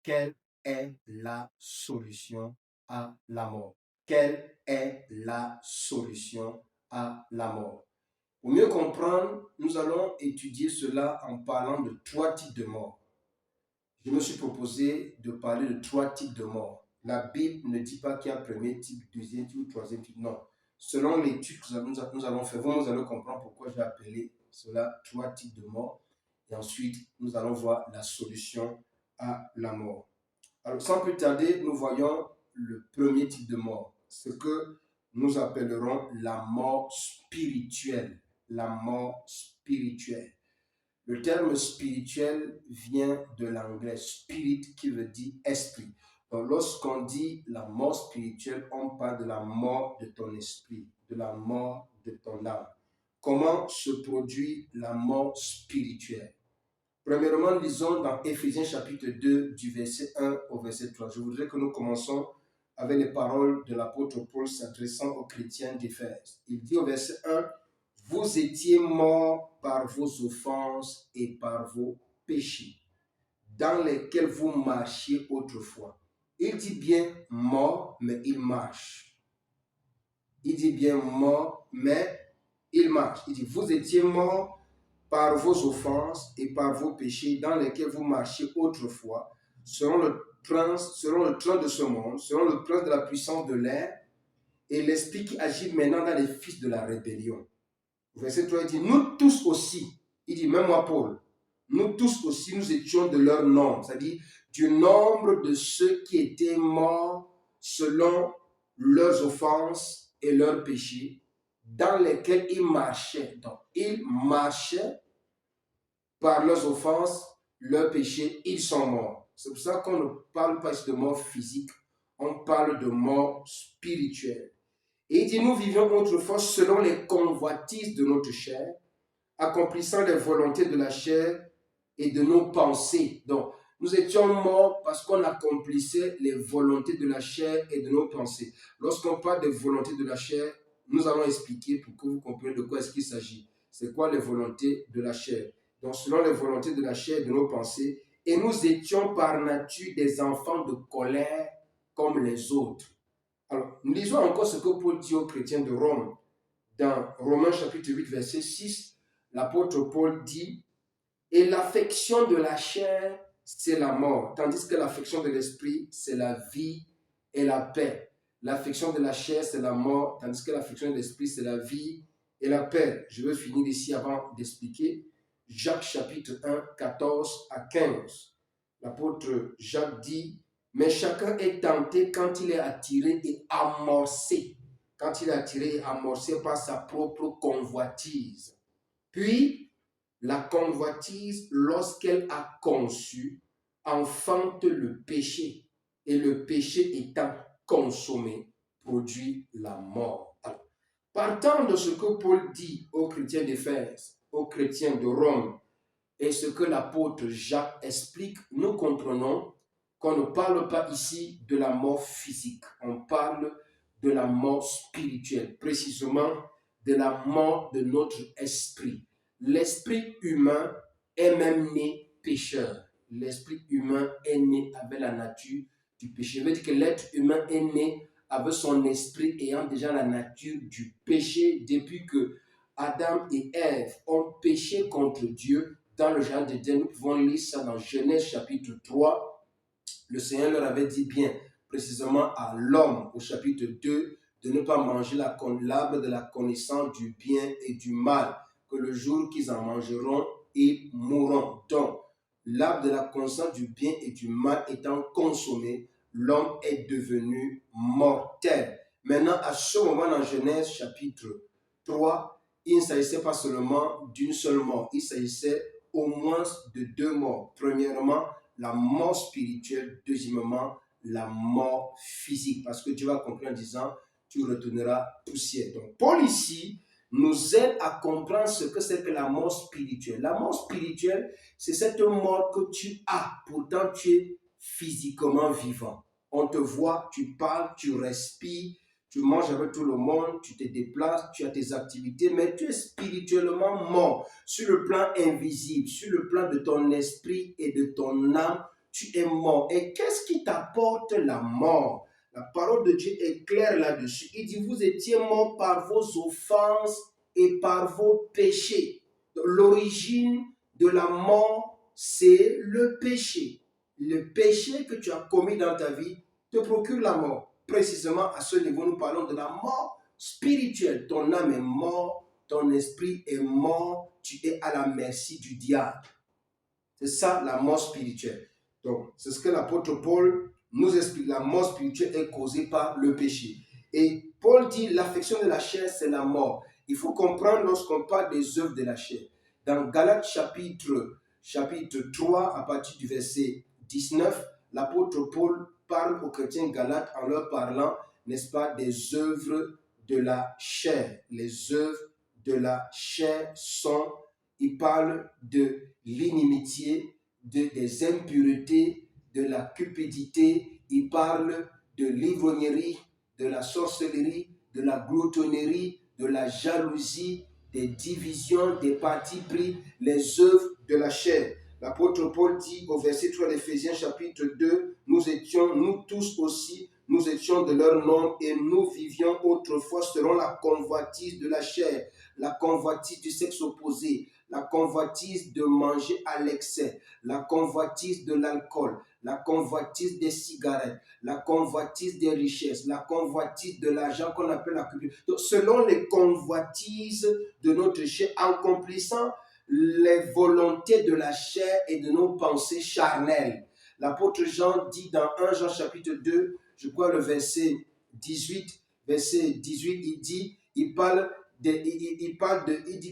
Quelle est la solution à la mort? Quelle est la solution à la mort? Pour mieux comprendre, nous allons étudier cela en parlant de trois types de morts. Je me suis proposé de parler de trois types de morts. La Bible ne dit pas qu'il y a premier type, deuxième type ou troisième type. Non. Selon l'étude que nous allons faire, vous allez comprendre pourquoi j'ai appelé cela trois types de morts. Et ensuite, nous allons voir la solution à la mort. Alors, sans plus tarder, nous voyons le premier type de mort, ce que nous appellerons la mort spirituelle. La mort spirituelle. Le terme spirituel vient de l'anglais spirit qui veut dire esprit. Donc, lorsqu'on dit la mort spirituelle, on parle de la mort de ton esprit, de la mort de ton âme. Comment se produit la mort spirituelle? Premièrement, lisons dans Éphésiens chapitre 2, du verset 1 au verset 3. Je voudrais que nous commençons avec les paroles de l'apôtre Paul s'adressant aux chrétiens d'Éphèse. Il dit au verset 1, « Vous étiez morts par vos offenses et par vos péchés, dans lesquels vous marchiez autrefois. » Il dit bien mort, mais il marche. Il dit bien mort, mais il marche. Il dit, vous étiez morts par vos offenses et par vos péchés dans lesquels vous marchiez autrefois, selon le train de ce monde, selon le prince de la puissance de l'air, et l'esprit qui agit maintenant dans les fils de la rébellion. Verset 3, il dit, nous tous aussi, il dit, même moi Paul, nous tous aussi, nous étions de leur nombre, c'est-à-dire du nombre de ceux qui étaient morts selon leurs offenses et leurs péchés, dans lesquels ils marchaient. Donc, ils marchaient par leurs offenses, leurs péchés, ils sont morts. C'est pour ça qu'on ne parle pas de mort physique, on parle de mort spirituelle. Et il dit, nous vivions autrefois selon les convoitises de notre chair, accomplissant les volontés de la chair et de nos pensées. Donc, nous étions morts parce qu'on accomplissait les volontés de la chair et de nos pensées. Lorsqu'on parle des volontés de la chair, nous allons expliquer pour que vous compreniez de quoi est-ce qu'il s'agit. C'est quoi les volontés de la chair? Donc, selon les volontés de la chair et de nos pensées, et nous étions par nature des enfants de colère comme les autres. Alors, nous lisons encore ce que Paul dit aux chrétiens de Rome. Dans Romains chapitre 8, verset 6, l'apôtre Paul dit, « Et l'affection de la chair, c'est la mort, tandis que l'affection de l'esprit, c'est la vie et la paix. » L'affection de la chair, c'est la mort, tandis que l'affection de l'esprit, c'est la vie et la paix. Je veux finir ici avant d'expliquer. Jacques chapitre 1, 14 à 15. L'apôtre Jacques dit, « Mais chacun est tenté quand il est attiré et amorcé. » Quand il est attiré et amorcé par sa propre convoitise. Puis, la convoitise, lorsqu'elle a conçu, enfante le péché. Et le péché étant consommé, produit la mort. Alors, partant de ce que Paul dit aux chrétiens d'Éphèse, aux chrétiens de Rome, et ce que l'apôtre Jacques explique, nous comprenons qu'on ne parle pas ici de la mort physique. On parle de la mort spirituelle, précisément de la mort de notre esprit. L'esprit humain est même né pécheur. L'esprit humain est né avec la nature du péché. Ça veut dire que l'être humain est né avec son esprit ayant déjà la nature du péché depuis que Adam et Ève ont péché contre Dieu dans le jardin d'Éden. Nous pouvons lire ça dans Genèse chapitre 3. Le Seigneur leur avait dit bien précisément à l'homme au chapitre 2 de ne pas manger l'arbre de la connaissance du bien et du mal, que le jour qu'ils en mangeront, ils mourront. Donc, l'arbre de la connaissance du bien et du mal étant consommé, l'homme est devenu mortel. Maintenant, à ce moment dans Genèse chapitre 3, il ne s'agissait pas seulement d'une seule mort, il s'agissait au moins de deux morts. Premièrement, la mort spirituelle. Deuxièmement, la mort physique. Parce que Dieu va conclure en disant, tu retourneras poussière. Donc, Paul ici nous aide à comprendre ce que c'est que la mort spirituelle. La mort spirituelle, c'est cette mort que tu as. Pourtant, tu es physiquement vivant. On te voit, tu parles, tu respires, tu manges avec tout le monde, tu te déplaces, tu as tes activités, mais tu es spirituellement mort sur le plan invisible, sur le plan de ton esprit et de ton âme. tu es mort. Et qu'est-ce qui t'apporte la mort? La parole de Dieu est claire là-dessus. Il dit, vous étiez morts par vos offenses et par vos péchés. L'origine de la mort, c'est le péché. Le péché que tu as commis dans ta vie te procure la mort. Précisément à ce niveau, nous parlons de la mort spirituelle. Ton âme est morte, ton esprit est mort, tu es à la merci du diable. C'est ça la mort spirituelle. Donc, c'est ce que l'apôtre Paul nous explique. La mort spirituelle est causée par le péché. Et Paul dit, l'affection de la chair, c'est la mort. Il faut comprendre lorsqu'on parle des œuvres de la chair. Dans Galates chapitre 3, à partir du verset 19, l'apôtre Paul parle aux chrétiens galates en leur parlant, n'est-ce pas, des œuvres de la chair. Les œuvres de la chair sont, il parle de l'inimitié, des impuretés, de la cupidité, il parle de l'ivrognerie, de la sorcellerie, de la gloutonnerie, de la jalousie, des divisions, des partis pris, les œuvres de la chair. L'apôtre Paul dit au verset 3 d'Éphésiens chapitre 2, nous tous aussi, nous étions de leur nombre et nous vivions autrefois selon la convoitise de la chair, la convoitise du sexe opposé, la convoitise de manger à l'excès, la convoitise de l'alcool, la convoitise des cigarettes, la convoitise des richesses, la convoitise de l'argent qu'on appelle la cupidité. Donc, selon les convoitises de notre chair, accomplissant les volontés de la chair et de nos pensées charnelles. L'apôtre Jean dit dans 1 Jean chapitre 2, je crois le verset 18, il dit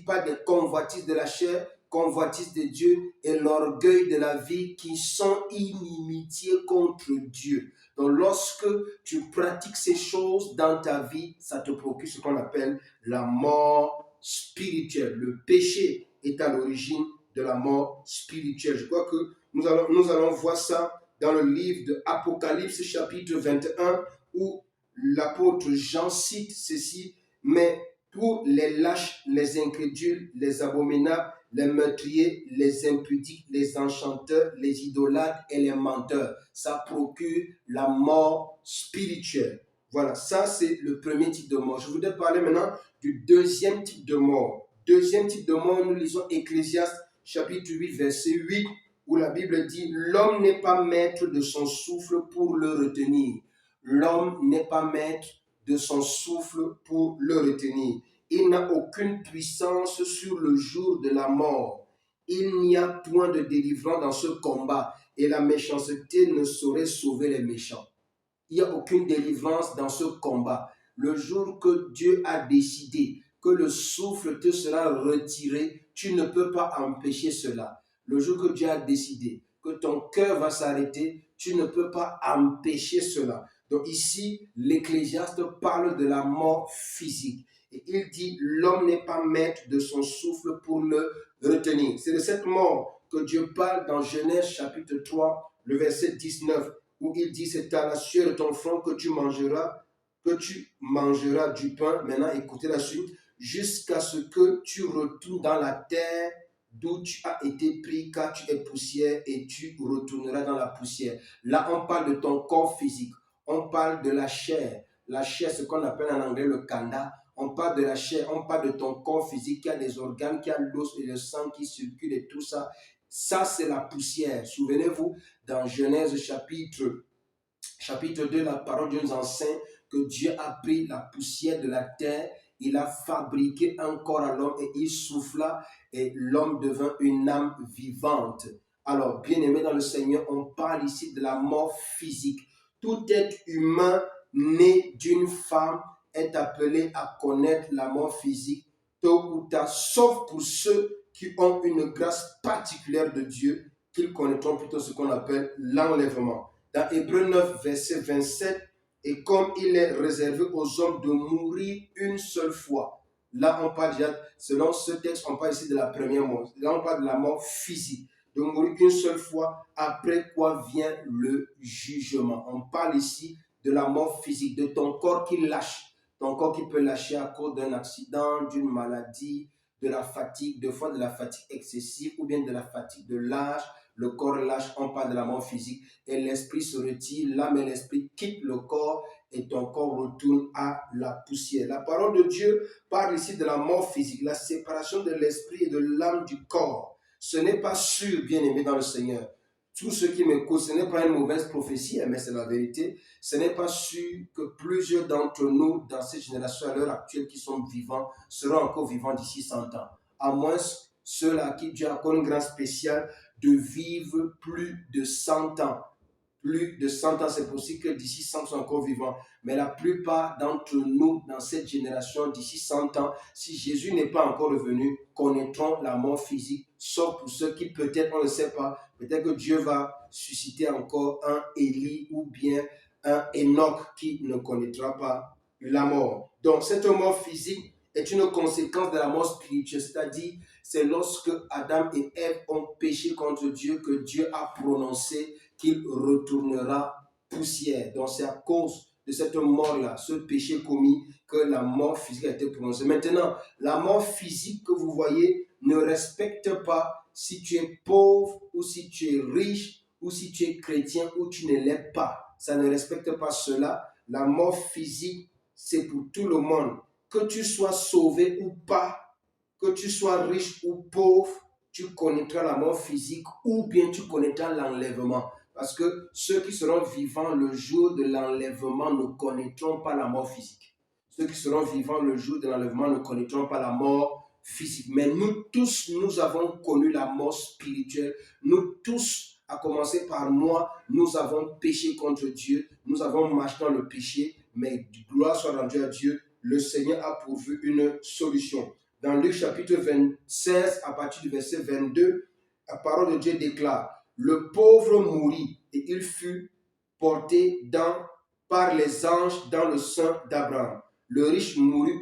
pas des convoitises de la chair, convoitises de Dieu et l'orgueil de la vie qui sont inimitié contre Dieu. Donc lorsque tu pratiques ces choses dans ta vie, ça te procure ce qu'on appelle la mort spirituelle. Le péché est à l'origine de la mort spirituelle. Je crois que nous allons voir ça dans le livre de Apocalypse chapitre 21 où l'apôtre Jean cite ceci, mais pour les lâches, les incrédules, les abominables, les meurtriers, les impudiques, les enchanteurs, les idolâtres et les menteurs, ça procure la mort spirituelle. Voilà, ça c'est le premier type de mort. Je voudrais parler maintenant du deuxième type de mort. Deuxième type de mort, nous lisons Ecclésiaste chapitre 8, verset 8, où la Bible dit « L'homme n'est pas maître de son souffle pour le retenir. » L'homme n'est pas maître de son souffle pour le retenir. Il n'a aucune puissance sur le jour de la mort. Il n'y a point de délivrance dans ce combat et la méchanceté ne saurait sauver les méchants. Il n'y a aucune délivrance dans ce combat. Le jour que Dieu a décidé que le souffle te sera retiré, tu ne peux pas empêcher cela. Le jour que Dieu a décidé que ton cœur va s'arrêter, tu ne peux pas empêcher cela. Donc ici, l'Ecclésiaste parle de la mort physique. Et il dit, l'homme n'est pas maître de son souffle pour le retenir. C'est de cette mort que Dieu parle dans Genèse chapitre 3, le verset 19, où il dit, c'est à la sueur de ton front que tu mangeras du pain. Maintenant, écoutez la suite. Jusqu'à ce que tu retournes dans la terre d'où tu as été pris, car tu es poussière et tu retourneras dans la poussière. Là, on parle de ton corps physique. On parle de la chair. La chair, ce qu'on appelle en anglais le kanda. On parle de la chair, on parle de ton corps physique qui a des organes, qui a l'os et le sang qui circulent et tout ça. Ça, c'est la poussière. Souvenez-vous, dans Genèse chapitre 2, la parole de Dieu nous enseigne que Dieu a pris la poussière de la terre, il a fabriqué un corps à l'homme et il souffla et l'homme devint une âme vivante. Alors, bien-aimé dans le Seigneur, on parle ici de la mort physique. Tout être humain né d'une femme est appelé à connaître la mort physique tôt ou tard, sauf pour ceux qui ont une grâce particulière de Dieu, qu'ils connaîtront plutôt ce qu'on appelle l'enlèvement. Dans Hébreux 9, verset 27, et comme il est réservé aux hommes de mourir une seule fois. Là, on parle déjà, selon ce texte, on parle ici de la première mort. Là, on parle de la mort physique. De mourir une seule fois, après quoi vient le jugement. On parle ici de la mort physique, de ton corps qui lâche. Ton corps qui peut lâcher à cause d'un accident, d'une maladie, de la fatigue, de fois de la fatigue excessive ou bien de la fatigue de l'âge, le corps lâche, on parle de la mort physique, et l'esprit se retire, l'âme et l'esprit quittent le corps, et ton corps retourne à la poussière. La parole de Dieu parle ici de la mort physique, la séparation de l'esprit et de l'âme du corps. Ce n'est pas sûr, bien-aimé dans le Seigneur. Tous ceux qui m'écoutent, ce n'est pas une mauvaise prophétie, mais c'est la vérité. Ce n'est pas sûr que plusieurs d'entre nous, dans cette génération à l'heure actuelle qui sont vivants, seront encore vivants d'ici 100 ans. À moins ceux-là à qui Dieu accorde une grâce spéciale de vivre plus de 100 ans. Plus de 100 ans, c'est possible que d'ici 100 sont encore vivants. Mais la plupart d'entre nous, dans cette génération, d'ici 100 ans, si Jésus n'est pas encore revenu, connaîtront la mort physique, sauf pour ceux qui peut-être, on ne sait pas, peut-être que Dieu va susciter encore un Élie ou bien un Enoch qui ne connaîtra pas la mort. Donc, cette mort physique est une conséquence de la mort spirituelle, c'est-à-dire c'est lorsque Adam et Ève ont péché contre Dieu que Dieu a prononcé qu'il retournera poussière. Donc c'est à cause de cette mort-là, ce péché commis, que la mort physique a été prononcée. Maintenant, la mort physique que vous voyez ne respecte pas si tu es pauvre ou si tu es riche ou si tu es chrétien ou tu ne l'es pas. Ça ne respecte pas cela. La mort physique, c'est pour tout le monde. Que tu sois sauvé ou pas, que tu sois riche ou pauvre, tu connaîtras la mort physique ou bien tu connaîtras l'enlèvement. Parce que ceux qui seront vivants le jour de l'enlèvement ne connaîtront pas la mort physique. Ceux qui seront vivants le jour de l'enlèvement ne connaîtront pas la mort physique. Mais nous tous, nous avons connu la mort spirituelle. Nous tous, à commencer par moi, nous avons péché contre Dieu. Nous avons marché dans le péché. Mais gloire soit rendue à Dieu. Le Seigneur a pourvu une solution. Dans Luc chapitre 16, à partir du verset 22, la parole de Dieu déclare: le pauvre mourut et il fut porté par les anges dans le sein d'Abraham. Le riche mourut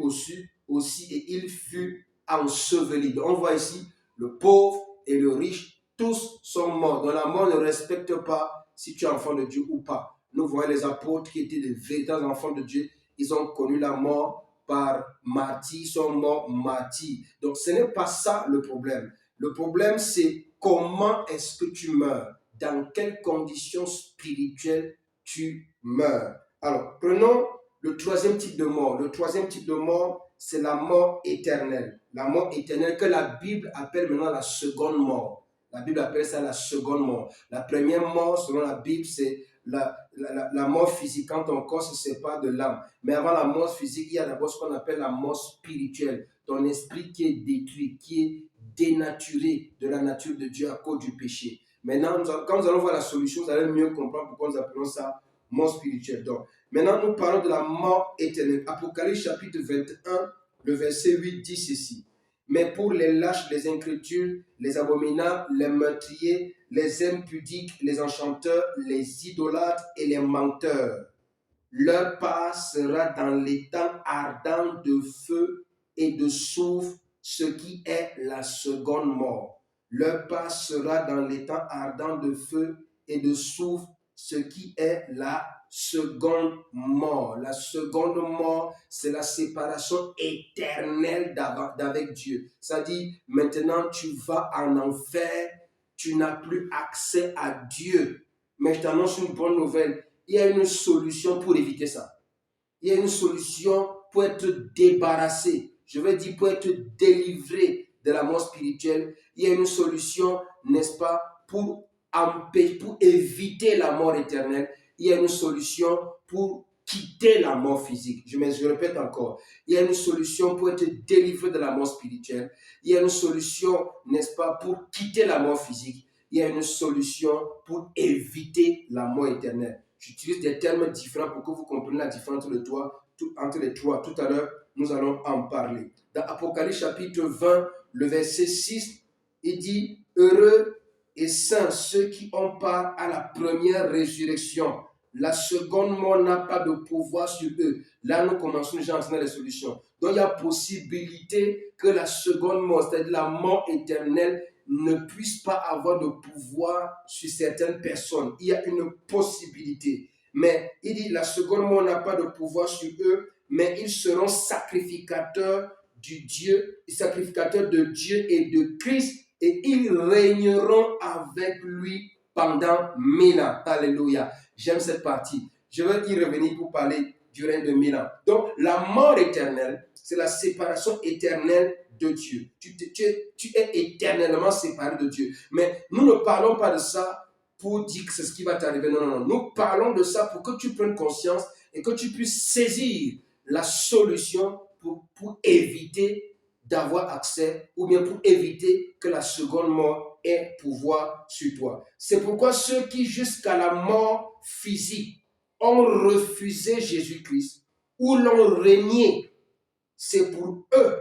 aussi et il fut enseveli. Donc on voit ici le pauvre et le riche, tous sont morts. Donc la mort ne respecte pas si tu es enfant de Dieu ou pas. Nous voyons les apôtres qui étaient des véritables enfants de Dieu. Ils ont connu la mort par martyrs, sont morts martyrs. Donc ce n'est pas ça le problème. Le problème c'est comment est-ce que tu meurs? Dans quelles conditions spirituelles tu meurs? Alors, prenons le troisième type de mort. Le troisième type de mort, c'est la mort éternelle. La mort éternelle que la Bible appelle maintenant la seconde mort. La Bible appelle ça la seconde mort. La première mort, selon la Bible, c'est la mort physique quand ton corps se sépare de l'âme. Mais avant la mort physique, il y a d'abord ce qu'on appelle la mort spirituelle. Ton esprit qui est détruit, qui est dénaturé de la nature de Dieu à cause du péché. Maintenant, quand nous allons voir la solution, vous allez mieux comprendre pourquoi nous appelons ça mort spirituelle. Donc, maintenant, nous parlons de la mort éternelle. Apocalypse chapitre 21, le verset 8 dit ceci: mais pour les lâches, les incrédules, les abominables, les meurtriers, les impudiques, les enchanteurs, les idolâtres et les menteurs, leur part sera dans l'étang ardent de feu et de soufre, ce qui est la seconde mort. Leur part sera dans l'étang ardent de feu et de soufre, ce qui est la seconde mort. La seconde mort, c'est la séparation éternelle d'avec Dieu. C'est-à-dire, maintenant tu vas en enfer, tu n'as plus accès à Dieu. Mais je t'annonce une bonne nouvelle. Il y a une solution pour éviter ça. Il y a une solution pour être débarrassé. Je veux dire pour être délivré de la mort spirituelle. Il y a une solution, n'est-ce pas, pour éviter la mort éternelle. Il y a une solution pour quitter la mort physique. Je répète encore. Il y a une solution pour être délivré de la mort spirituelle. Il y a une solution, n'est-ce pas, pour quitter la mort physique. Il y a une solution pour éviter la mort éternelle. J'utilise des termes différents pour que vous compreniez la différence entre les trois. Tout à l'heure, nous allons en parler. Dans Apocalypse chapitre 20, le verset 6, il dit: heureux et saints ceux qui ont part à la première résurrection. La seconde mort n'a pas de pouvoir sur eux. Là, nous commençons déjà à entendre les solutions. Donc, il y a possibilité que la seconde mort, c'est-à-dire la mort éternelle, ne puisse pas avoir de pouvoir sur certaines personnes. Il y a une possibilité. Mais il dit, la seconde mort n'a pas de pouvoir sur eux, mais ils seront sacrificateurs de Dieu et de Christ et ils régneront avec lui pendant 1000 ans. Alléluia. J'aime cette partie. Je vais y revenir pour parler du règne de 1000 ans. Donc, la mort éternelle, c'est la séparation éternelle de Dieu. Tu es éternellement séparé de Dieu. Mais nous ne parlons pas de ça pour dire que c'est ce qui va t'arriver. Non, non, non. Nous parlons de ça pour que tu prennes conscience et que tu puisses saisir la solution pour éviter d'avoir accès ou bien pour éviter que la seconde mort ait pouvoir sur toi. C'est pourquoi ceux qui jusqu'à la mort physique ont refusé Jésus-Christ ou l'ont renié, c'est pour eux,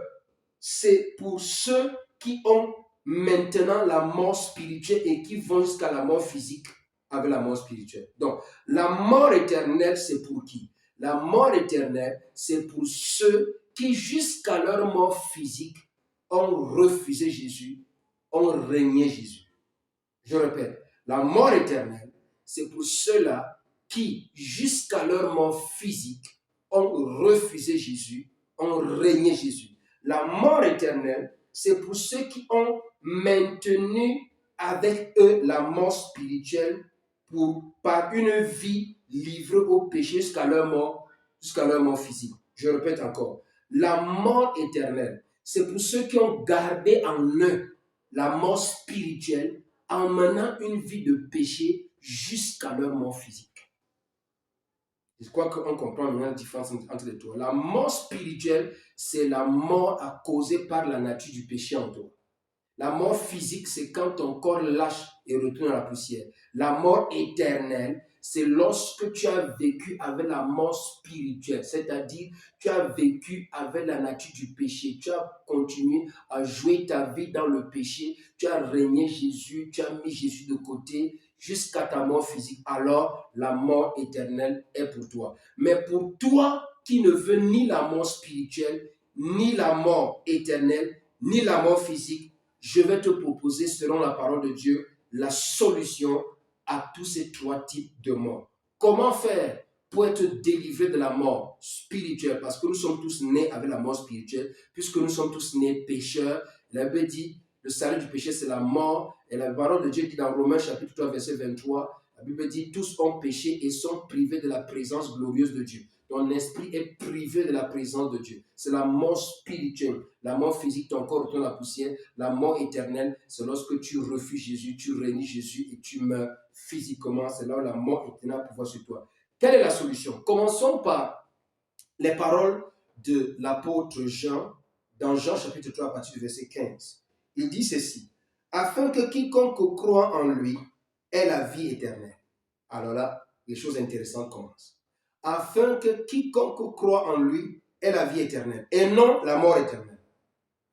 c'est pour ceux qui ont maintenant la mort spirituelle et qui vont jusqu'à la mort physique avec la mort spirituelle. Donc, la mort éternelle, c'est pour qui? La mort éternelle, c'est pour ceux qui, jusqu'à leur mort physique, ont refusé Jésus, ont renié Jésus. Je répète, la mort éternelle, c'est pour ceux-là qui, jusqu'à leur mort physique, ont refusé Jésus, ont renié Jésus. La mort éternelle, c'est pour ceux qui ont maintenu avec eux la mort spirituelle par une vie livrée au péché jusqu'à leur mort physique. Je répète encore, la mort éternelle, c'est pour ceux qui ont gardé en eux la mort spirituelle en menant une vie de péché jusqu'à leur mort physique. Je crois qu'on comprend maintenant la différence entre les deux. La mort spirituelle, c'est la mort causée par la nature du péché en toi. La mort physique, c'est quand ton corps lâche et retourne à la poussière. La mort éternelle, c'est lorsque tu as vécu avec la mort spirituelle, c'est-à-dire tu as vécu avec la nature du péché, tu as continué à jouer ta vie dans le péché, tu as régné Jésus, tu as mis Jésus de côté jusqu'à ta mort physique. Alors, la mort éternelle est pour toi. Mais pour toi qui ne veux ni la mort spirituelle, ni la mort éternelle, ni la mort physique, je vais te proposer, selon la parole de Dieu, la solution à tous ces trois types de morts. Comment faire pour être délivré de la mort spirituelle? Parce que nous sommes tous nés avec la mort spirituelle, puisque nous sommes tous nés pécheurs. La Bible dit, le salut du péché, c'est la mort. Et la parole de Dieu dit dans Romains chapitre 3, verset 23, la Bible dit, tous ont péché et sont privés de la présence glorieuse de Dieu. Ton esprit est privé de la présence de Dieu. C'est la mort spirituelle. La mort physique, ton corps retourne à la poussière. La mort éternelle, c'est lorsque tu refuses Jésus, tu renies Jésus et tu meurs physiquement. C'est là où la mort éternelle pouvoir sur toi. Quelle est la solution? Commençons par les paroles de l'apôtre Jean, dans Jean chapitre 3 à partir du verset 15. Il dit ceci, afin que quiconque croit en lui ait la vie éternelle. Alors là, les choses intéressantes commencent. Afin que quiconque croit en lui ait la vie éternelle et non la mort éternelle.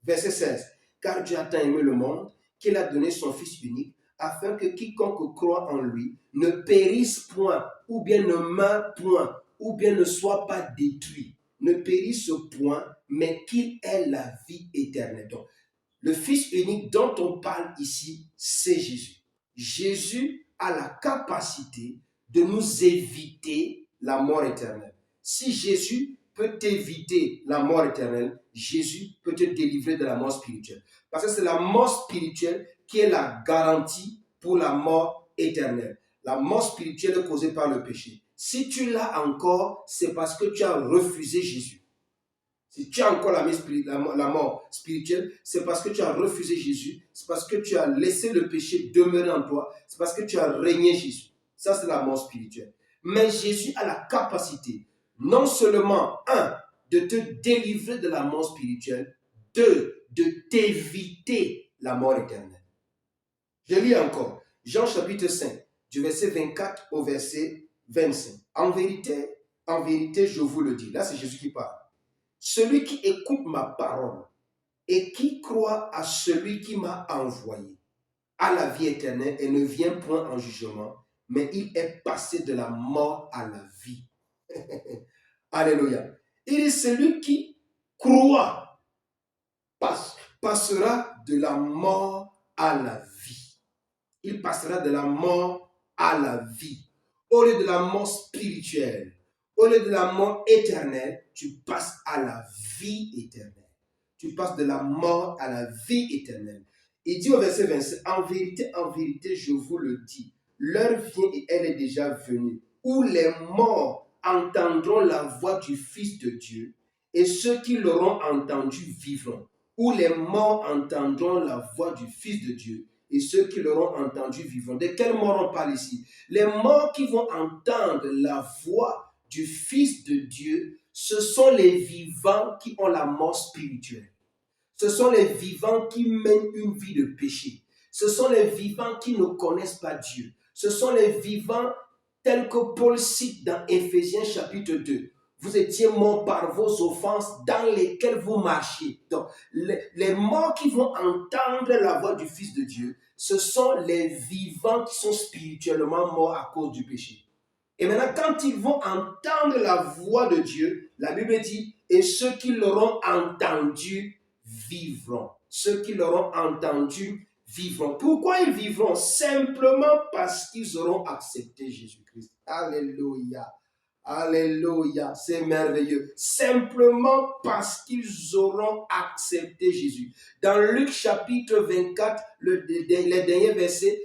Verset 16. Car Dieu a tant aimé le monde qu'il a donné son Fils unique afin que quiconque croit en lui ne périsse point ou bien ne meure point ou bien ne soit pas détruit, ne périsse point, mais qu'il ait la vie éternelle. Donc, le Fils unique dont on parle ici, c'est Jésus. Jésus a la capacité de nous éviter la mort éternelle. Si Jésus peut t'éviter la mort éternelle, Jésus peut te délivrer de la mort spirituelle. Parce que c'est la mort spirituelle qui est la garantie pour la mort éternelle. La mort spirituelle est causée par le péché. Si tu l'as encore, c'est parce que tu as refusé Jésus. Si tu as encore la mort spirituelle, c'est parce que tu as refusé Jésus, c'est parce que tu as laissé le péché demeurer en toi, c'est parce que tu as régné Jésus. Ça, c'est la mort spirituelle. Mais Jésus a la capacité, non seulement, de te délivrer de la mort spirituelle, de t'éviter la mort éternelle. Je lis encore, Jean chapitre 5, du verset 24 au verset 25. En vérité, je vous le dis, là c'est Jésus qui parle. Celui qui écoute ma parole et qui croit à celui qui m'a envoyé a la vie éternelle et ne vient point en jugement, mais il est passé de la mort à la vie. Alléluia. Il est celui qui croit passera de la mort à la vie. Il passera de la mort à la vie. Au lieu de la mort spirituelle, au lieu de la mort éternelle, tu passes à la vie éternelle. Tu passes de la mort à la vie éternelle. Il dit au verset 27, en vérité, je vous le dis, l'heure vient et elle est déjà venue, où les morts entendront la voix du Fils de Dieu, et ceux qui l'auront entendu vivront. Où les morts entendront la voix du Fils de Dieu, et ceux qui l'auront entendu vivront. De quels morts on parle ici? Les morts qui vont entendre la voix du Fils de Dieu, ce sont les vivants qui ont la mort spirituelle. Ce sont les vivants qui mènent une vie de péché. Ce sont les vivants qui ne connaissent pas Dieu. Ce sont les vivants tels que Paul cite dans Éphésiens chapitre 2. Vous étiez morts par vos offenses dans lesquelles vous marchiez. Donc, les morts qui vont entendre la voix du Fils de Dieu, ce sont les vivants qui sont spirituellement morts à cause du péché. Et maintenant, quand ils vont entendre la voix de Dieu, la Bible dit, et ceux qui l'auront entendu vivront. Ceux qui l'auront entendu vivront. Pourquoi ils vivront? Simplement parce qu'ils auront accepté Jésus-Christ. Alléluia. Alléluia, c'est merveilleux. Simplement parce qu'ils auront accepté Jésus. Dans Luc chapitre 24, les derniers versets,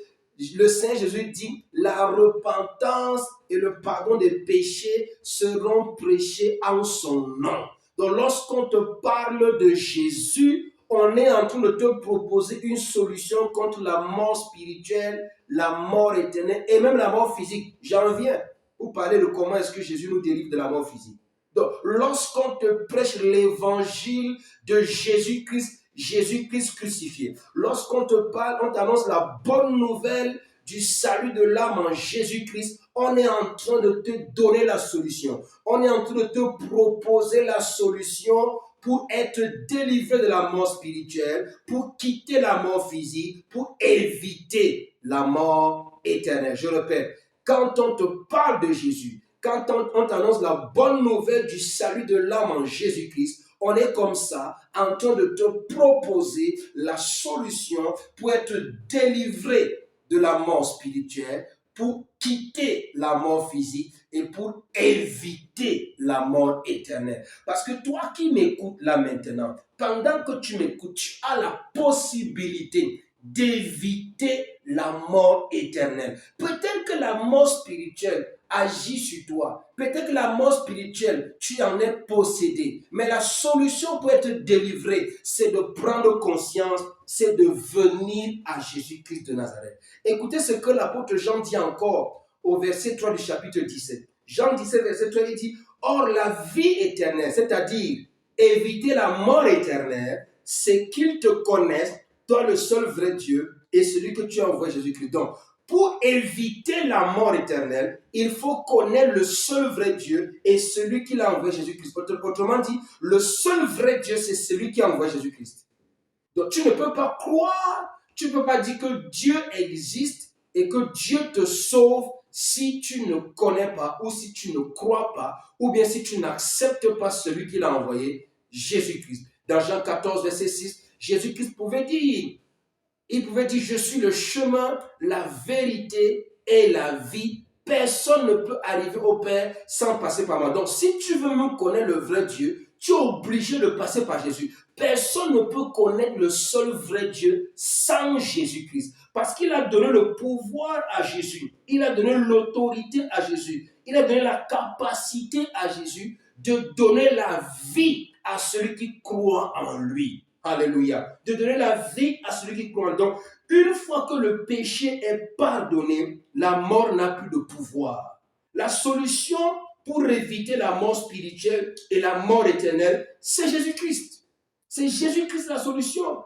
le Saint Jésus dit, la repentance et le pardon des péchés seront prêchés en son nom. Donc lorsqu'on te parle de Jésus, on est en train de te proposer une solution contre la mort spirituelle, la mort éternelle et même la mort physique. J'en viens. Pour parler de comment est-ce que Jésus nous délivre de la mort physique. Donc, lorsqu'on te prêche l'évangile de Jésus-Christ, Jésus-Christ crucifié, lorsqu'on te parle, on t'annonce la bonne nouvelle du salut de l'âme en Jésus-Christ, on est en train de te donner la solution. On est en train de te proposer la solution pour être délivré de la mort spirituelle, pour quitter la mort physique, pour éviter la mort éternelle. Je répète, quand on te parle de Jésus, quand on t'annonce la bonne nouvelle du salut de l'âme en Jésus-Christ, on est comme ça en train de te proposer la solution pour être délivré de la mort spirituelle, pour quitter la mort physique et pour éviter la mort éternelle. Parce que toi qui m'écoutes là maintenant, pendant que tu m'écoutes, tu as la possibilité d'éviter la mort éternelle. Peut-être que la mort spirituelle agit sur toi. Peut-être que la mort spirituelle, tu en es possédé. Mais la solution pour être délivré, c'est de prendre conscience, c'est de venir à Jésus-Christ de Nazareth. Écoutez ce que l'apôtre Jean dit encore au verset 3 du chapitre 17. Jean 17, verset 3, il dit, « Or la vie éternelle, c'est-à-dire éviter la mort éternelle, c'est qu'ils te connaissent, toi le seul vrai Dieu et celui que tu as envoyé Jésus-Christ. » Donc, pour éviter la mort éternelle, il faut connaître le seul vrai Dieu et celui qui l'a envoyé Jésus-Christ. Autrement dit, le seul vrai Dieu, c'est celui qui a envoyé Jésus-Christ. Donc, tu ne peux pas croire, tu ne peux pas dire que Dieu existe et que Dieu te sauve si tu ne connais pas ou si tu ne crois pas ou bien si tu n'acceptes pas celui qui l'a envoyé, Jésus-Christ. Dans Jean 14, verset 6, Jésus-Christ pouvait dire, je suis le chemin, la vérité et la vie. Personne ne peut arriver au Père sans passer par moi. Donc, si tu veux me connaître le vrai Dieu, tu es obligé de passer par Jésus. Personne ne peut connaître le seul vrai Dieu sans Jésus-Christ. Parce qu'il a donné le pouvoir à Jésus. Il a donné l'autorité à Jésus. Il a donné la capacité à Jésus de donner la vie à celui qui croit en lui. Alléluia. De donner la vie à celui qui croit. Donc, une fois que le péché est pardonné, la mort n'a plus de pouvoir. La solution pour éviter la mort spirituelle et la mort éternelle, c'est Jésus-Christ. C'est Jésus-Christ la solution.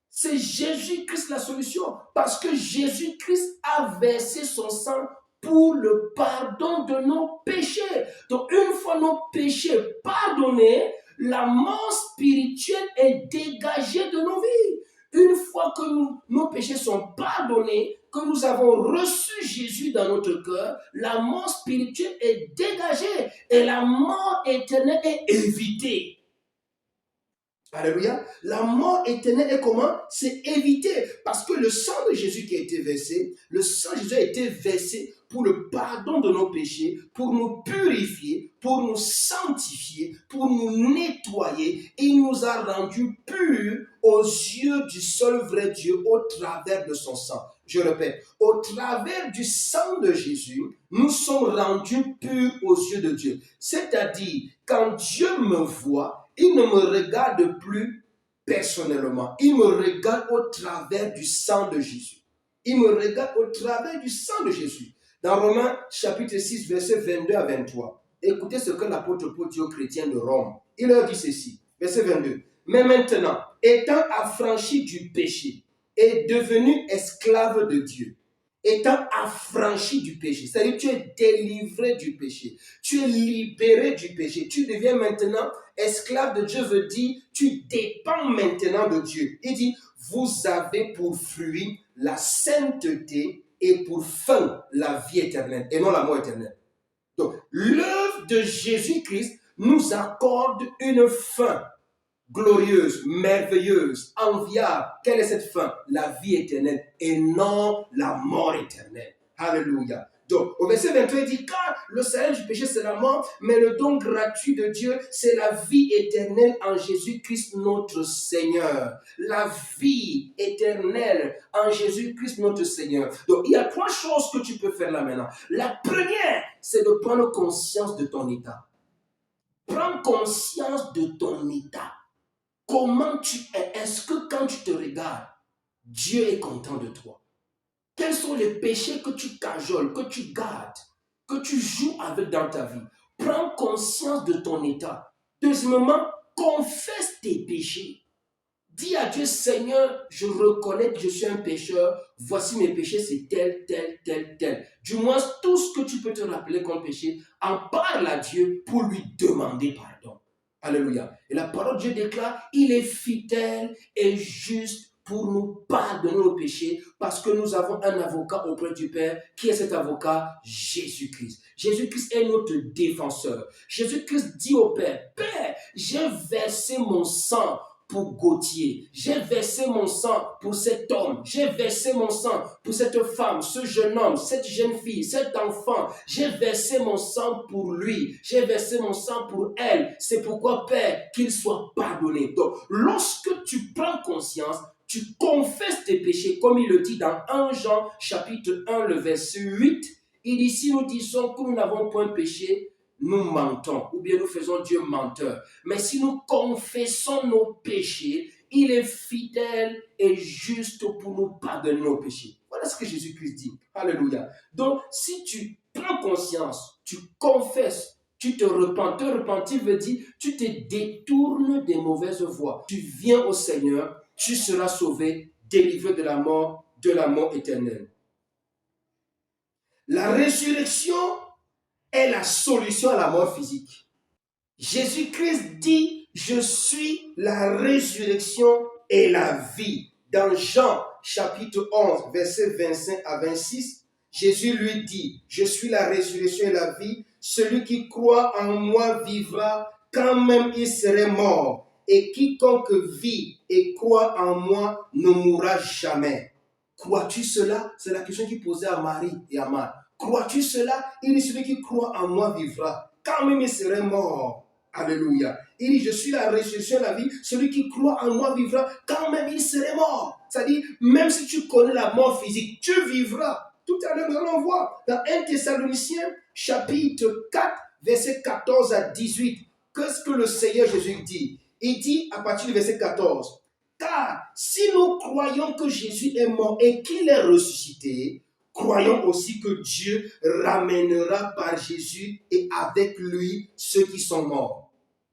C'est Jésus-Christ la solution. Parce que Jésus-Christ a versé son sang pour le pardon de nos péchés. Donc, une fois nos péchés pardonnés, la mort spirituelle est dégagée de nos vies. Une fois que nos péchés sont pardonnés, que nous avons reçu Jésus dans notre cœur, la mort spirituelle est dégagée et la mort éternelle est évitée. Alléluia. La mort éternelle est comment? C'est évité. Parce que le sang de Jésus qui a été versé, le sang de Jésus a été versé pour le pardon de nos péchés, pour nous purifier, pour nous sanctifier, pour nous nettoyer. Il nous a rendus purs aux yeux du seul vrai Dieu au travers de son sang. Je répète, au travers du sang de Jésus, nous sommes rendus purs aux yeux de Dieu. C'est-à-dire, quand Dieu me voit, il ne me regarde plus personnellement. Il me regarde au travers du sang de Jésus. Il me regarde au travers du sang de Jésus. Dans Romains chapitre 6, versets 22 à 23, écoutez ce que l'apôtre Paul dit aux chrétiens de Rome. Il leur dit ceci, verset 22. Mais maintenant, étant affranchi du péché et devenu esclave de Dieu, étant affranchi du péché, c'est-à-dire tu es délivré du péché, tu es libéré du péché, tu deviens maintenant esclave de Dieu, veut dire tu dépends maintenant de Dieu. Il dit, vous avez pour fruit la sainteté et pour fin la vie éternelle et non la mort éternelle. Donc l'œuvre de Jésus-Christ nous accorde une fin glorieuse, merveilleuse, enviable. Quelle est cette fin? La vie éternelle et non la mort éternelle. Alléluia. Donc, au verset 23, il dit, car le salaire du péché, c'est la mort, mais le don gratuit de Dieu, c'est la vie éternelle en Jésus-Christ notre Seigneur. La vie éternelle en Jésus-Christ notre Seigneur. Donc, il y a trois choses que tu peux faire là maintenant. La première, c'est de prendre conscience de ton état. Prends conscience de ton état. Comment tu es? Est-ce que quand tu te regardes, Dieu est content de toi? Quels sont les péchés que tu cajoles, que tu gardes, que tu joues avec dans ta vie? Prends conscience de ton état. Deuxièmement, confesse tes péchés. Dis à Dieu, Seigneur, je reconnais que je suis un pécheur. Voici mes péchés, c'est tel, tel, tel, tel. Du moins, tout ce que tu peux te rappeler comme péché, en parle à Dieu pour lui demander pardon. Alléluia. Et la parole de Dieu déclare, il est fidèle et juste pour nous pardonner nos péchés parce que nous avons un avocat auprès du Père. Qui est cet avocat? Jésus-Christ. Jésus-Christ est notre défenseur. Jésus-Christ dit au Père, Père, j'ai versé mon sang pour Gauthier. J'ai versé mon sang pour cet homme. J'ai versé mon sang pour cette femme, ce jeune homme, cette jeune fille, cet enfant. J'ai versé mon sang pour lui. J'ai versé mon sang pour elle. C'est pourquoi, Père, qu'il soit pardonné. Donc, lorsque tu prends conscience, tu confesses tes péchés, comme il le dit dans 1 Jean, chapitre 1, le verset 8. Il dit, si nous disons que nous n'avons point péché, nous mentons, ou bien nous faisons Dieu menteur. Mais si nous confessons nos péchés, il est fidèle et juste pour nous pardonner nos péchés. Voilà ce que Jésus-Christ dit. Alléluia. Donc, si tu prends conscience, tu confesses, tu te repens. Te repentir veut dire, tu te détournes des mauvaises voies. Tu viens au Seigneur, tu seras sauvé, délivré de la mort éternelle. La résurrection est la solution à la mort physique. Jésus-Christ dit, je suis la résurrection et la vie. Dans Jean chapitre 11, versets 25 à 26, Jésus lui dit, je suis la résurrection et la vie. Celui qui croit en moi vivra quand même il serait mort. Et quiconque vit et croit en moi ne mourra jamais. Crois-tu cela? C'est la question qu'il posait à Marie et à Marthe. Crois-tu cela? Il dit, celui qui croit en moi vivra. Quand même il serait mort. Alléluia. Il dit, je suis la résurrection et la vie. Celui qui croit en moi vivra. Quand même il serait mort. C'est-à-dire, même si tu connais la mort physique, tu vivras. Tout à l'heure, nous allons voir dans 1 Thessaloniciens, chapitre 4, verset 14 à 18. Qu'est-ce que le Seigneur Jésus dit? Il dit à partir du verset 14. Car si nous croyons que Jésus est mort et qu'il est ressuscité, croyons aussi que Dieu ramènera par Jésus et avec lui ceux qui sont morts.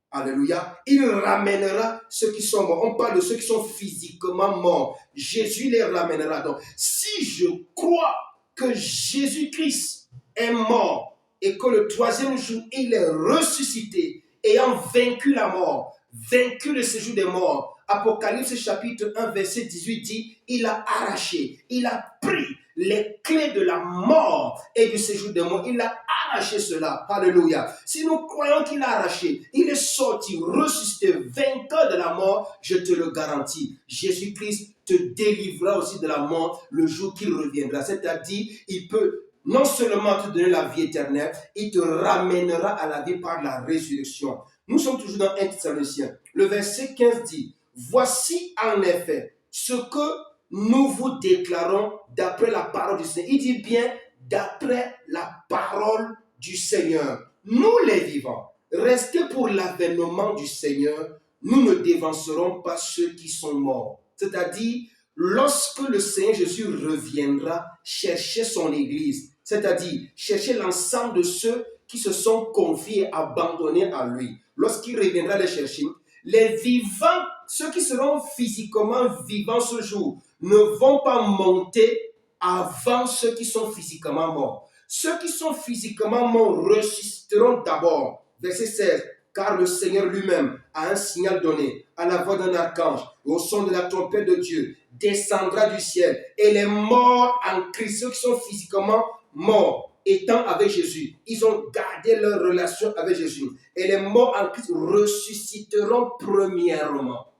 Alléluia. Il ramènera ceux qui sont morts. On parle de ceux qui sont physiquement morts. Jésus les ramènera. Donc, si je crois que Jésus-Christ est mort et que le troisième jour, il est ressuscité, ayant vaincu la mort, vaincu le séjour des morts. Apocalypse chapitre 1, verset 18 dit, il a arraché, il a pris les clés de la mort et du séjour des morts. Il a arraché cela. Alléluia. Si nous croyons qu'il a arraché, il est sorti, ressuscité, vainqueur de la mort, je te le garantis. Jésus-Christ te délivrera aussi de la mort le jour qu'il reviendra. C'est-à-dire, il peut non seulement te donner la vie éternelle, il te ramènera à la vie par la résurrection. Nous sommes toujours dans 1 Thessaloniciens. Le verset 15 dit, voici en effet ce que nous vous déclarons d'après la parole du Seigneur. Il dit bien d'après la parole du Seigneur. Nous les vivants, restez pour l'avènement du Seigneur, nous ne dévancerons pas ceux qui sont morts. C'est-à-dire, lorsque le Seigneur Jésus reviendra chercher son Église, c'est-à-dire chercher l'ensemble de ceux qui se sont confiés, abandonnés à lui. Lorsqu'il reviendra les chercher, les vivants, ceux qui seront physiquement vivants ce jour, ne vont pas monter avant ceux qui sont physiquement morts. Ceux qui sont physiquement morts ressusciteront d'abord. Verset 16. Car le Seigneur lui-même a un signal donné à la voix d'un archange, au son de la trompette de Dieu, descendra du ciel. Et les morts en Christ, ceux qui sont physiquement morts, étant avec Jésus, ils ont gardé leur relation avec Jésus. Et les morts en Christ ressusciteront premièrement.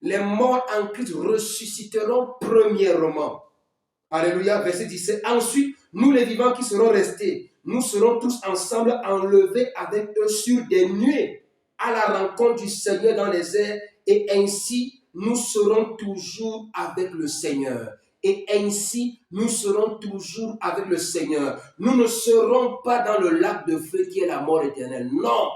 Les morts en Christ ressusciteront premièrement. Alléluia, verset 17. Ensuite, nous les vivants qui serons restés, nous serons tous ensemble enlevés avec eux sur des nuées à la rencontre du Seigneur dans les airs, et ainsi nous serons toujours avec le Seigneur. Et ainsi nous serons toujours avec le Seigneur. Nous ne serons pas dans le lac de feu qui est la mort éternelle. Non.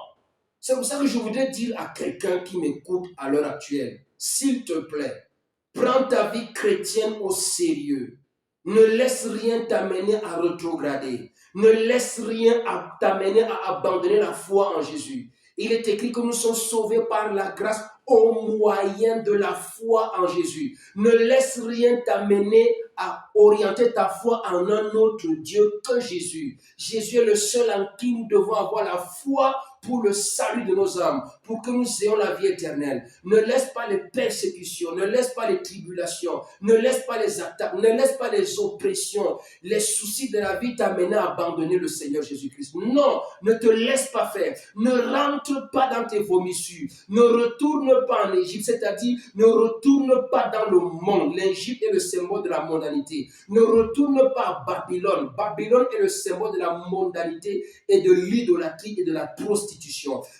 C'est pour ça que je voudrais dire à quelqu'un qui m'écoute à l'heure actuelle, s'il te plaît, prends ta vie chrétienne au sérieux. Ne laisse rien t'amener à rétrograder. Ne laisse rien t'amener à abandonner la foi en Jésus. Il est écrit que nous sommes sauvés par la grâce au moyen de la foi en Jésus. Ne laisse rien t'amener à orienter ta foi en un autre Dieu que Jésus. Jésus est le seul en qui nous devons avoir la foi pour le salut de nos âmes, pour que nous ayons la vie éternelle. Ne laisse pas les persécutions, ne laisse pas les tribulations, ne laisse pas les attaques, ne laisse pas les oppressions, les soucis de la vie t'amener à abandonner le Seigneur Jésus-Christ. Non, ne te laisse pas faire. Ne rentre pas dans tes vomissures. Ne retourne pas en Égypte, c'est-à-dire ne retourne pas dans le monde. L'Égypte est le symbole de la mondanité. Ne retourne pas à Babylone. Babylone est le symbole de la mondanité et de l'idolâtrie et de la prostitution.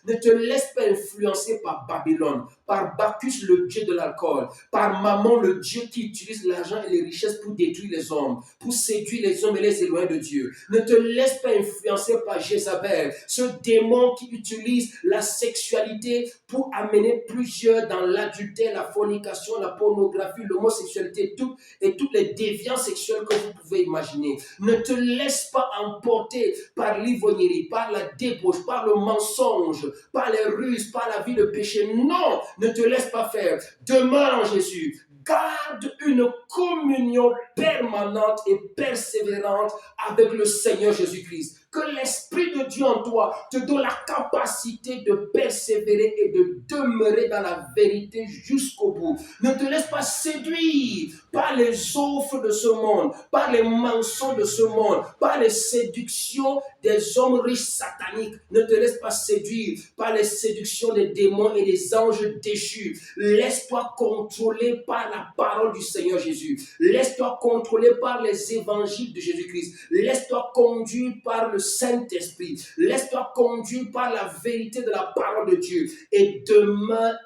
Ne te laisse pas influencer par Babylone, par Bacchus, le dieu de l'alcool, par Mammon, le dieu qui utilise l'argent et les richesses pour détruire les hommes, pour séduire les hommes et les éloigner de Dieu. Ne te laisse pas influencer par Jézabel, ce démon qui utilise la sexualité pour amener plusieurs dans l'adultère, la fornication, la pornographie, l'homosexualité, toutes les déviances sexuelles que vous pouvez imaginer. Ne te laisse pas emporter par l'ivrognerie, par la débauche, par le mensonge, par les ruses, par la vie de péché. Non, ne te laisse pas faire. Demeure en Jésus. Garde une communion permanente et persévérante avec le Seigneur Jésus-Christ. Que l'Esprit de Dieu en toi te donne la capacité de persévérer et de demeurer dans la vérité jusqu'au bout. Ne te laisse pas séduire par les offres de ce monde, par les mensonges de ce monde, par les séductions des hommes riches sataniques. Ne te laisse pas séduire par les séductions des démons et des anges déchus. Laisse-toi contrôler par la parole du Seigneur Jésus. Laisse-toi contrôler par les évangiles de Jésus-Christ. Laisse-toi conduire par le Saint-Esprit. Laisse-toi conduire par la vérité de la parole de Dieu et demeure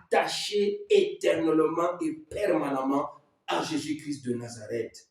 attaché éternellement et permanemment à Jésus-Christ de Nazareth.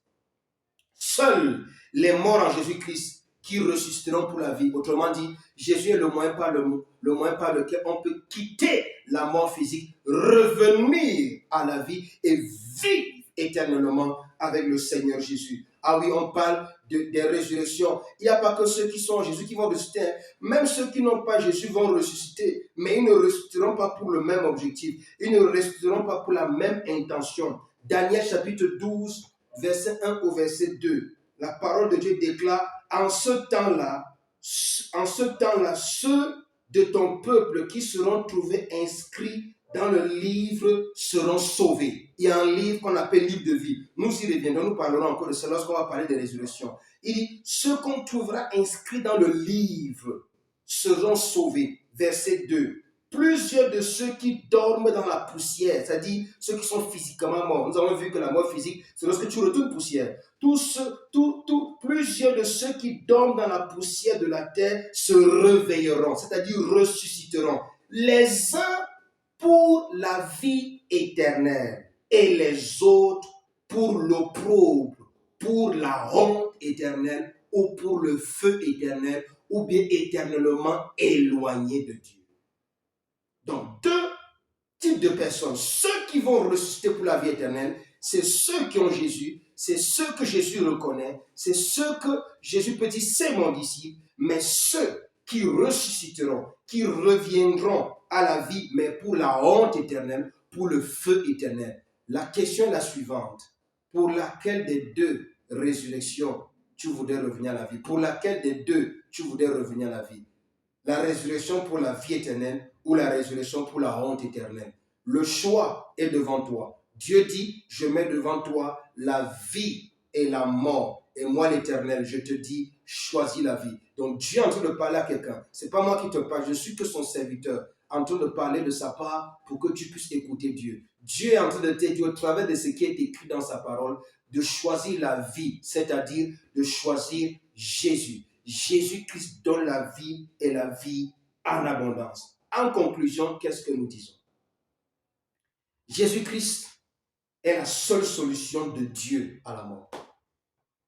Seuls les morts en Jésus-Christ qui ressusciteront pour la vie. Autrement dit, Jésus est le moyen par lequel on peut quitter la mort physique, revenir à la vie et vivre éternellement avec le Seigneur Jésus. Ah oui, on parle des résurrections. Il n'y a pas que ceux qui sont en Jésus qui vont ressusciter. Même ceux qui n'ont pas Jésus vont ressusciter. Mais ils ne ressusciteront pas pour le même objectif. Ils ne ressusciteront pas pour la même intention. Daniel chapitre 12, verset 1 au verset 2. La parole de Dieu déclare, en ce temps-là, ceux de ton peuple qui seront trouvés inscrits dans le livre seront sauvés. Il y a un livre qu'on appelle livre de vie. Nous y reviendrons, nous parlerons encore de cela lorsqu'on va parler des résurrections. Il dit, ceux qu'on trouvera inscrits dans le livre seront sauvés. Verset 2. Plusieurs de ceux qui dorment dans la poussière, c'est-à-dire ceux qui sont physiquement morts. Nous avons vu que la mort physique, c'est lorsque tu retournes poussière. Plusieurs de ceux qui dorment dans la poussière de la terre se réveilleront, c'est-à-dire ressusciteront. Les uns pour la vie éternelle et les autres pour l'opprobre, pour la honte éternelle ou pour le feu éternel ou bien éternellement éloignés de Dieu. Donc, deux types de personnes. Ceux qui vont ressusciter pour la vie éternelle, c'est ceux qui ont Jésus, c'est ceux que Jésus reconnaît, c'est ceux que Jésus peut dire, c'est mon disciple, mais ceux qui ressusciteront, qui reviendront à la vie, mais pour la honte éternelle, pour le feu éternel. La question est la suivante. Pour laquelle des deux résurrections tu voudrais revenir à la vie? Pour laquelle des deux tu voudrais revenir à la vie? La résurrection pour la vie éternelle ou la résurrection pour la honte éternelle? Le choix est devant toi. Dieu dit, je mets devant toi la vie et la mort. Et moi, l'Éternel, je te dis, choisis la vie. Donc Dieu est en train de parler à quelqu'un. Ce n'est pas moi qui te parle, je suis que son serviteur, en train de parler de sa part pour que tu puisses écouter Dieu. Dieu est en train de te dire, au travers de ce qui est écrit dans sa parole, de choisir la vie, c'est-à-dire de choisir Jésus. Jésus-Christ donne la vie et la vie en abondance. En conclusion, qu'est-ce que nous disons? Jésus-Christ est la seule solution de Dieu à la mort.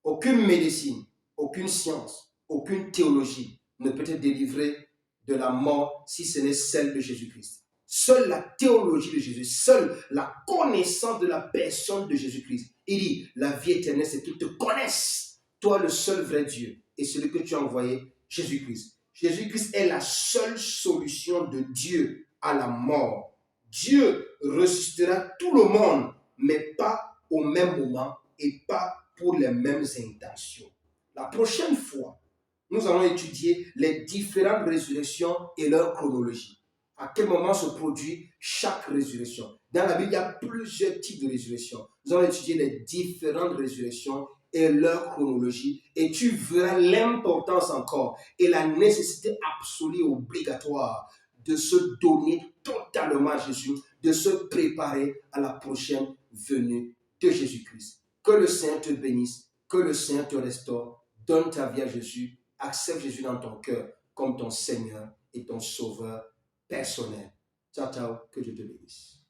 Aucune médecine, aucune science, aucune théologie ne peut te délivrer de la mort si ce n'est celle de Jésus-Christ. Seule la théologie de Jésus, seule la connaissance de la personne de Jésus-Christ. Il dit, la vie éternelle, c'est qu'ils te connaissent, toi le seul vrai Dieu, et celui que tu as envoyé, Jésus-Christ. Jésus-Christ est la seule solution de Dieu à la mort. Dieu ressuscitera tout le monde, mais pas au même moment et pas pour les mêmes intentions. La prochaine fois, nous allons étudier les différentes résurrections et leur chronologie. À quel moment se produit chaque résurrection? Dans la Bible, il y a plusieurs types de résurrections. Nous allons étudier les différentes résurrections et leur chronologie. Et tu verras l'importance encore et la nécessité absolue et obligatoire de se donner totalement à Jésus, de se préparer à la prochaine venue de Jésus-Christ. Que le Seigneur te bénisse, que le Seigneur te restaure. Donne ta vie à Jésus, accepte Jésus dans ton cœur comme ton Seigneur et ton Sauveur personnel. Ciao, ciao, que Dieu te bénisse.